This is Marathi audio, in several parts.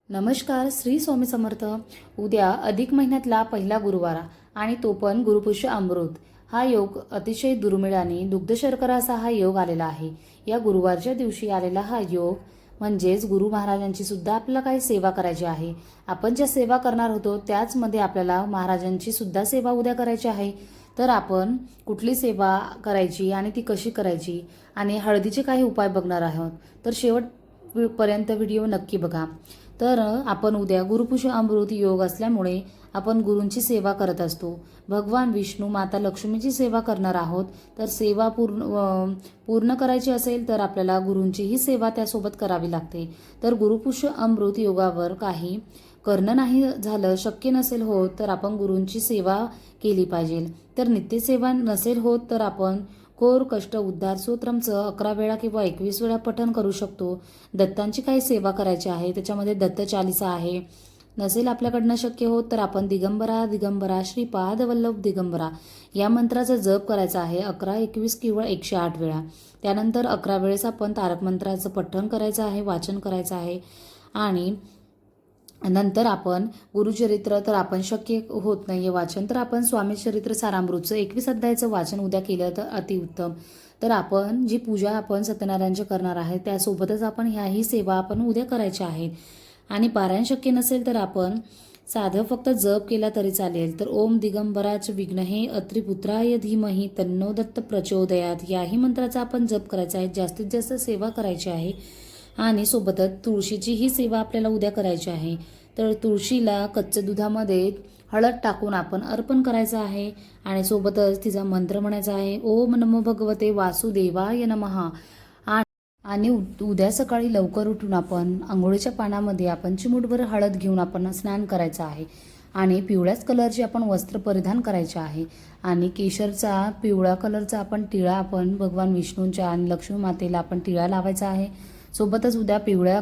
नमस्कार. श्री स्वामी समर्थ. उद्या अधिक महिन्यातला पहिला गुरुवार आणि तो पण गुरुपुष्य अमृत हा योग अतिशय दुर्मिळ आणि दुग्ध शर्करा असा हा योग आलेला आहे. या गुरुवारच्या दिवशी आलेला हा योग म्हणजेच गुरु महाराजांची सुद्धा आपल्याला काही सेवा करायची आहे. आपण ज्या सेवा करणार होतो त्याचमध्ये आपल्याला महाराजांची सुद्धा सेवा उद्या करायची आहे. तर आपण कुठली सेवा करायची आणि ती कशी करायची आणि हळदीचे काही उपाय बघणार आहोत. तर शेवटपर्यंत व्हिडिओ नक्की बघा. तर आपण उद्या गुरुपुष्य अमृत योग असल्यामुळे आपण गुरूंची सेवा करत असतो. भगवान विष्णू माता लक्ष्मीची सेवा करणार आहोत. तर सेवा पूर्ण करायची असेल तर आपल्याला गुरूंचीही सेवा त्यासोबत करावी लागते. तर गुरुपुष्य अमृत योगावर काही करणं नाही झालं, शक्य नसेल होत तर आपण गुरूंची सेवा केली पाहिजे. तर नित्यसेवा नसेल होत तर आपण कोर कष्ट उद्धार स्तोत्रमचं 11 वेळा किंवा 21 वेळा पठण करू शकतो. दत्तांची काही सेवा करायची आहे, त्याच्यामध्ये दत्त चालिसा आहे. नसेल आपल्याकडनं शक्य होत तर आपण दिगंबरा दिगंबरा श्रीपाद वल्लभ दिगंबरा या मंत्राचा जप करायचा आहे 11, 21 किंवा 108 वेळा. त्यानंतर 11 वेळेस आपण तारक मंत्राचं पठण करायचं आहे, वाचन करायचं आहे. आणि नंतर आपण गुरुचरित्र तर आपण शक्य होत नाहीये वाचन, तर आपण स्वामी चरित्र सारामृतचं 21 अध्यायाचं वाचन उद्या केलं तर अतिउत्तम. तर आपण जी पूजा आपण सत्यनारायणची करणार आहे त्यासोबतच आपण ह्याही सेवा आपण उद्या करायच्या आहेत. आणि पारायण शक्य नसेल तर आपण साधं फक्त जप केला तरी चालेल. तर ओम दिगंबराच विघ्नहे अत्रिपुत्राय धीमहि तन्नो दत्त प्रचोदयात याही मंत्राचा आपण जप करायचा आहे. जास्तीत जास्त सेवा करायची आहे. आणि सोबतच तुळशीचीही सेवा आपल्याला उद्या करायची आहे. तर तुळशीला कच्च्या दुधामध्ये हळद टाकून आपण अर्पण करायचं आहे आणि सोबतच तिचा मंत्र म्हणायचा आहे ओम नमो भगवते वासुदेवाय नमः. आणि उद्या सकाळी लवकर उठून आपण आंघोळीच्या पाण्यामध्ये आपण चिमूटभर हळद घेऊन आपण स्नान करायचं आहे. आणि पिवळ्याच कलरची आपण वस्त्र परिधान करायचे आहे. आणि केशरचा पिवळा कलरचा आपण टिळा आपण भगवान विष्णूंच्या आणि लक्ष्मी मातेला आपण टिळा लावायचा आहे. सोबतच उद्या पिवळ्या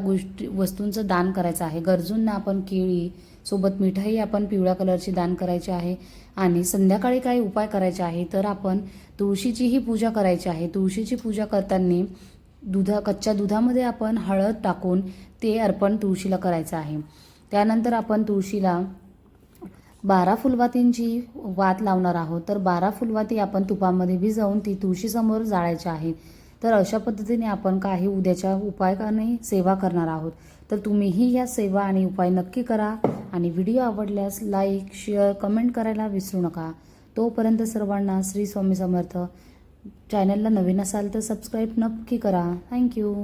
वस्तूंचं दान करायचं आहे. गरजूंना आपण केळी सोबत मिठाई आपण पिवळ्या कलरची दान करायची आहे. आणि संध्याकाळी काही उपाय करायचे आहे तर आपण तुळशीचीही पूजा करायची आहे. तुळशीची पूजा करताना कच्च्या दुधामध्ये आपण हळद टाकून ते अर्पण तुळशीला करायचं आहे. त्यानंतर आपण तुळशीला 12 फुलवातींची वात लावणार आहोत. तर 12 फुलवाती आपण तुपामध्ये भिजवून ती तुळशीसमोर जाळायच्या आहेत. तर अशा पद्धतीने आपण काही उद्याच्या उपायाने सेवा करणार आहोत. तर तुम्हीही या सेवा आणि उपाय नक्की करा. आणि व्हिडिओ आवडल्यास लाईक शेअर कमेंट करायला विसरू नका. तोपर्यंत सर्वांना श्री स्वामी समर्थ. चॅनलला नवीन असाल तर सबस्क्राईब नक्की करा. थँक्यू.